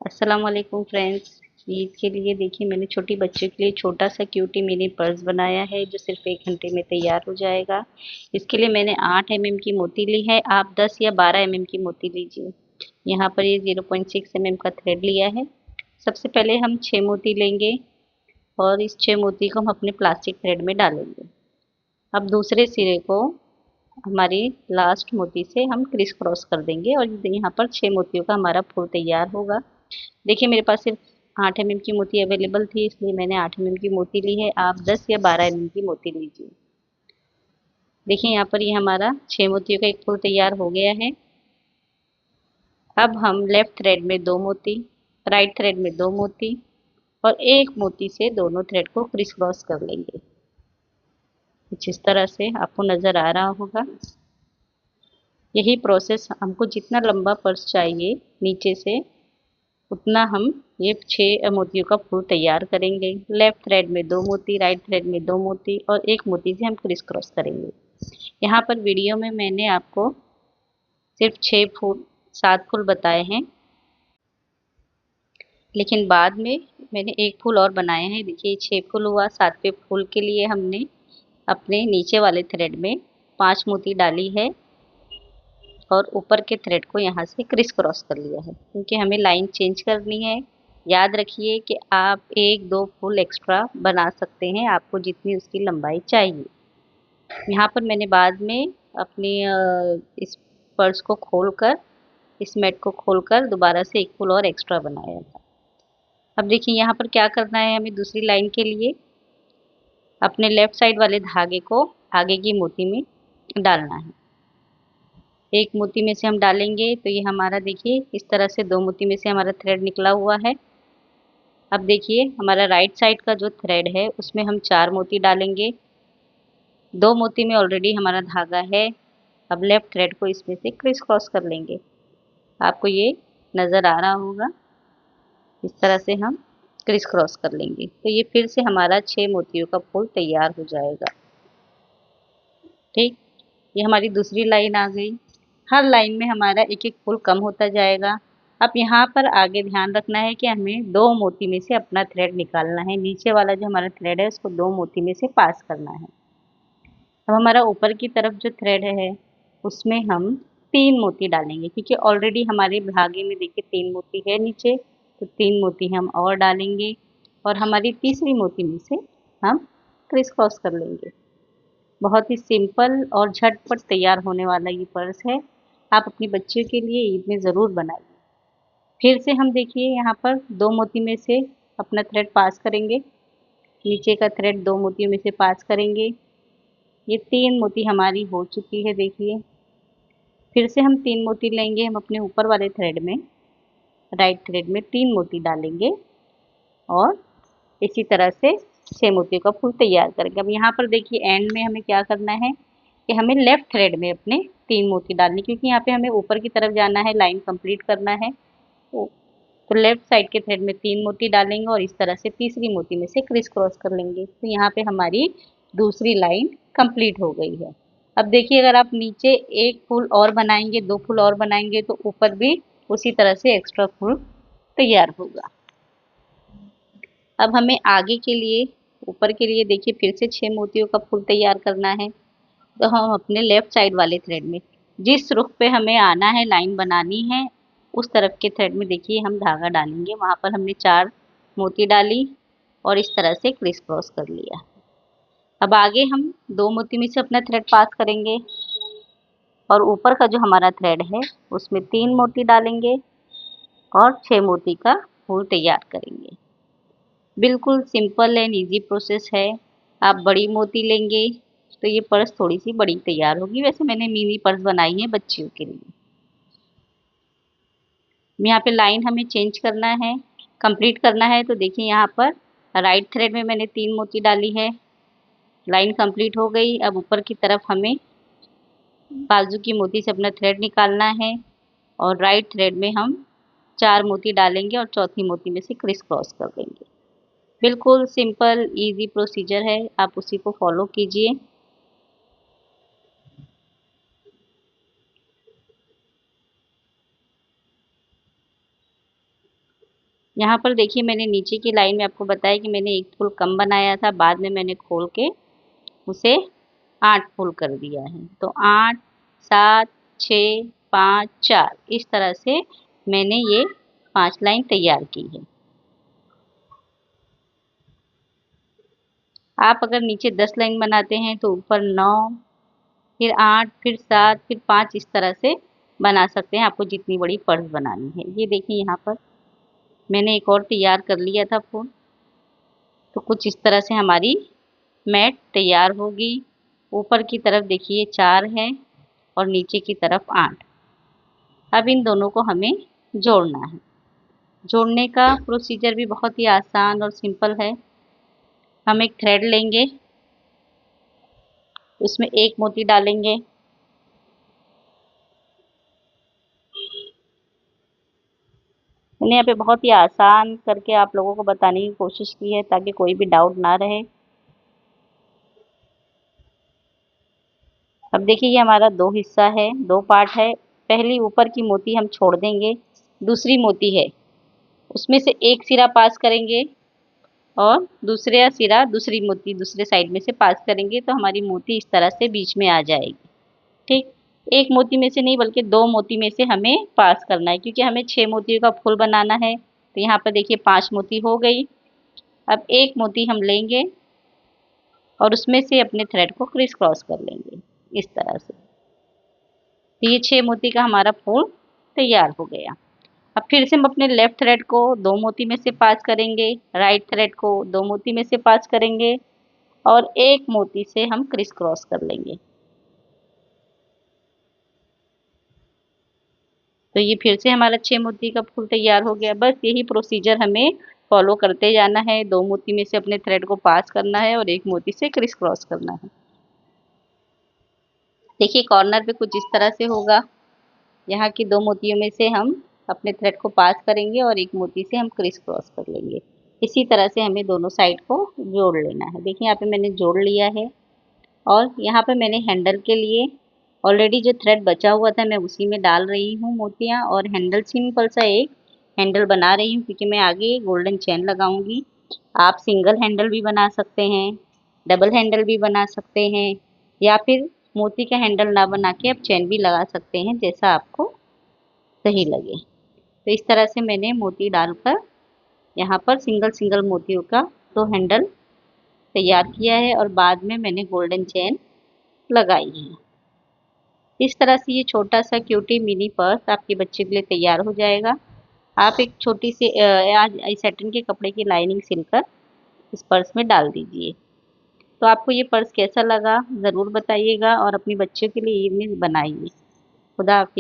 अस्सलाम वालेकुम फ्रेंड्स। ईद के लिए देखिए मैंने छोटी बच्चों के लिए छोटा सा क्यूटी मिनी पर्स बनाया है जो सिर्फ 1 घंटे में तैयार हो जाएगा। इसके लिए मैंने 8 mm की मोती ली है। आप 10 या 12 की मोती लीजिए। यहाँ पर ये 0.6 का थ्रेड लिया है। सबसे पहले हम 6 मोती लेंगे और इस 6 मोती को हम अपने प्लास्टिक थ्रेड में डालेंगे। अब दूसरे सिरे को हमारी लास्ट मोती से हम क्रिस क्रॉस कर देंगे और यहाँ पर 6 मोतियों का हमारा फूल तैयार होगा। देखिए मेरे पास सिर्फ 8 mm की मोती अवेलेबल थी, इसलिए मैंने 8 mm की मोती ली है। आप 10 या 12 की मोती लीजिए। देखिए यहाँ पर ये हमारा 6 मोतियों का एक फूल तैयार हो गया है। अब हम लेफ्ट थ्रेड में 2 मोती, राइट थ्रेड में 2 मोती और एक मोती से दोनों थ्रेड को क्रिस क्रॉस कर लेंगे। कुछ इस तरह से आपको नजर आ रहा होगा। यही प्रोसेस हमको जितना लंबा पर्स चाहिए नीचे से उतना हम ये 6 मोतियों का फूल तैयार करेंगे। लेफ्ट थ्रेड में 2 मोती, राइट थ्रेड में 2 मोती और एक मोती से हम क्रिस क्रॉस करेंगे। यहाँ पर वीडियो में मैंने आपको सिर्फ 6 फूल 7 फूल बताए हैं, लेकिन बाद में मैंने एक फूल और बनाए हैं। देखिए 6 फूल हुआ। 7वें फूल के लिए हमने अपने नीचे वाले थ्रेड में 5 मोती डाली है और ऊपर के थ्रेड को यहाँ से क्रिस क्रॉस कर लिया है, क्योंकि हमें लाइन चेंज करनी है। याद रखिए कि आप 1-2 फूल एक्स्ट्रा बना सकते हैं, आपको जितनी उसकी लंबाई चाहिए। यहाँ पर मैंने बाद में अपनी इस पर्स को खोलकर, इस मैट को खोलकर दोबारा से एक फूल और एक्स्ट्रा बनाया था। अब देखिए यहाँ पर क्या करना है, हमें दूसरी लाइन के लिए अपने लेफ्ट साइड वाले धागे को आगे की मोती में डालना है। एक मोती में से हम डालेंगे तो ये हमारा देखिए इस तरह से 2 मोती में से हमारा थ्रेड निकला हुआ है। अब देखिए हमारा राइट साइड का जो थ्रेड है उसमें हम 4 मोती डालेंगे। 2 मोती में ऑलरेडी हमारा धागा है। अब लेफ्ट थ्रेड को इसमें से क्रिस क्रॉस कर लेंगे। आपको ये नज़र आ रहा होगा। इस तरह से हम क्रिस क्रॉस कर लेंगे तो ये फिर से हमारा 6 मोतियों का फूल तैयार हो जाएगा। ठीक, ये हमारी दूसरी लाइन आ गई। हर लाइन में हमारा एक एक फूल कम होता जाएगा। अब यहाँ पर आगे ध्यान रखना है कि हमें 2 मोती में से अपना थ्रेड निकालना है। नीचे वाला जो हमारा थ्रेड है उसको 2 मोती में से पास करना है। अब हमारा ऊपर की तरफ जो थ्रेड है उसमें हम 3 मोती डालेंगे, क्योंकि ऑलरेडी हमारे धागे में देखिए 3 मोती है नीचे, तो 3 मोती हम और डालेंगे और हमारी तीसरी मोती में से हम क्रिस क्रॉस कर लेंगे। बहुत ही सिंपल और झटपट तैयार होने वाला ये पर्स है। आप अपनी बच्चियों के लिए ईद में ज़रूर बनाइए। फिर से हम देखिए यहाँ पर 2 मोती में से अपना थ्रेड पास करेंगे। नीचे का थ्रेड 2 मोतियों में से पास करेंगे। ये 3 मोती हमारी हो चुकी है देखिए। फिर से हम 3 मोती लेंगे। हम अपने ऊपर वाले थ्रेड में, राइट थ्रेड में 3 मोती डालेंगे और इसी तरह से 6 मोतियों का फूल तैयार करेंगे। अब यहाँ पर देखिए एंड में हमें क्या करना है कि हमें लेफ्ट थ्रेड में अपने 3 मोती डालने, क्योंकि यहाँ पे हमें ऊपर की तरफ जाना है, लाइन कंप्लीट करना है। तो लेफ्ट साइड के थ्रेड में 3 मोती डालेंगे और इस तरह से तीसरी मोती में से क्रिस क्रॉस कर लेंगे। तो यहाँ पे हमारी दूसरी लाइन कंप्लीट हो गई है। अब देखिए अगर आप नीचे एक फूल और बनाएंगे, 2 फूल और बनाएंगे तो ऊपर भी उसी तरह से एक्स्ट्रा फूल तैयार होगा। अब हमें आगे के लिए, ऊपर के लिए देखिए फिर से 6 मोतियों का फूल तैयार करना है। तो हम अपने लेफ्ट साइड वाले थ्रेड में जिस रुख पे हमें आना है, लाइन बनानी है, उस तरफ के थ्रेड में देखिए हम धागा डालेंगे। वहाँ पर हमने 4 मोती डाली और इस तरह से क्रिस क्रॉस कर लिया। अब आगे हम 2 मोती में से अपना थ्रेड पास करेंगे और ऊपर का जो हमारा थ्रेड है उसमें 3 मोती डालेंगे और 6 मोती का फूल तैयार करेंगे। बिल्कुल सिंपल एंड इजी प्रोसेस है। आप बड़ी मोती लेंगे तो ये पर्स थोड़ी सी बड़ी तैयार होगी। वैसे मैंने मिनी पर्स बनाई है बच्चियों के लिए। यहाँ पे लाइन हमें चेंज करना है, कंप्लीट करना है। तो देखिए यहाँ पर राइट थ्रेड में मैंने 3 मोती डाली है। लाइन कंप्लीट हो गई। अब ऊपर की तरफ हमें बाजू की मोती से अपना थ्रेड निकालना है और राइट थ्रेड में हम 4 मोती डालेंगे और चौथी मोती में से क्रिस क्रॉस कर देंगे। बिल्कुल सिंपल इजी प्रोसीजर है, आप उसी को फॉलो कीजिए। यहाँ पर देखिए मैंने नीचे की लाइन में आपको बताया कि मैंने एक फूल कम बनाया था, बाद में मैंने खोल के उसे 8 फूल कर दिया है। तो 8, 7, 6, 5, 4 इस तरह से मैंने ये 5 लाइन तैयार की है। आप अगर नीचे 10 लाइन बनाते हैं तो ऊपर 9, फिर 8, फिर 7, फिर 5 इस तरह से बना सकते हैं, आपको जितनी बड़ी पर्स बनानी है। ये देखिए यहाँ पर मैंने एक और तैयार कर लिया था फूल। तो कुछ इस तरह से हमारी मैट तैयार होगी। ऊपर की तरफ देखिए 4 है और नीचे की तरफ 8। अब इन दोनों को हमें जोड़ना है। जोड़ने का प्रोसीजर भी बहुत ही आसान और सिंपल है। हम एक थ्रेड लेंगे, उसमें एक मोती डालेंगे, मैंने यहाँ पे बहुत ही आसान करके आप लोगों को बताने की कोशिश की है ताकि कोई भी डाउट ना रहे। अब देखिए ये हमारा 2 हिस्सा है, 2 पार्ट है। पहली ऊपर की मोती हम छोड़ देंगे, दूसरी मोती है उसमें से एक सिरा पास करेंगे और दूसरा सिरा दूसरी मोती दूसरे साइड में से पास करेंगे, तो हमारी मोती इस तरह से बीच में आ जाएगी। ठीक, एक मोती में से नहीं बल्कि 2 मोती में से हमें पास करना है, क्योंकि हमें 6 मोतियों का फूल बनाना है। तो यहाँ पर देखिए 5 मोती हो गई। अब एक मोती हम लेंगे और उसमें से अपने थ्रेड को क्रिस क्रॉस कर लेंगे इस तरह से। तो ये 6 मोती का हमारा फूल तैयार हो गया। अब फिर से हम अपने लेफ्ट थ्रेड को 2 मोती में से पास करेंगे, राइट थ्रेड को 2 मोती में से पास करेंगे और एक मोती से हम क्रिस क्रॉस कर लेंगे। तो ये फिर से हमारा 6 मोती का फूल तैयार हो गया। बस यही प्रोसीजर हमें फॉलो करते जाना है। 2 मोती में से अपने थ्रेड को पास करना है और एक मोती से क्रिस क्रॉस करना है। देखिए कॉर्नर पे कुछ इस तरह से होगा। यहाँ की 2 मोतियों में से हम अपने थ्रेड को पास करेंगे और एक मोती से हम क्रिस क्रॉस कर लेंगे। इसी तरह से हमें दोनों साइड को जोड़ लेना है। देखिए यहाँ पे मैंने जोड़ लिया है और यहाँ पे मैंने हैंडल के लिए ऑलरेडी जो थ्रेड बचा हुआ था मैं उसी में डाल रही हूँ मोतियाँ, और हैंडल सिंपल सा एक हैंडल बना रही हूँ क्योंकि मैं आगे गोल्डन चेन लगाऊंगी। आप सिंगल हैंडल भी बना सकते हैं, डबल हैंडल भी बना सकते हैं, या फिर मोती का हैंडल ना बना के आप चेन भी लगा सकते हैं, जैसा आपको सही लगे। तो इस तरह से मैंने मोती डालकर यहाँ पर सिंगल सिंगल मोतियों का 2 हैंडल तैयार किया है और बाद में मैंने गोल्डन चेन लगाई है। इस तरह से ये छोटा सा क्यूटी मिनी पर्स आपके बच्चे के लिए तैयार हो जाएगा। आप एक छोटी सी आज सैटिन के कपड़े की लाइनिंग सिलकर इस पर्स में डाल दीजिए। तो आपको ये पर्स कैसा लगा ज़रूर बताइएगा और अपने बच्चों के लिए ये बनाइए। खुदा हाफिज़।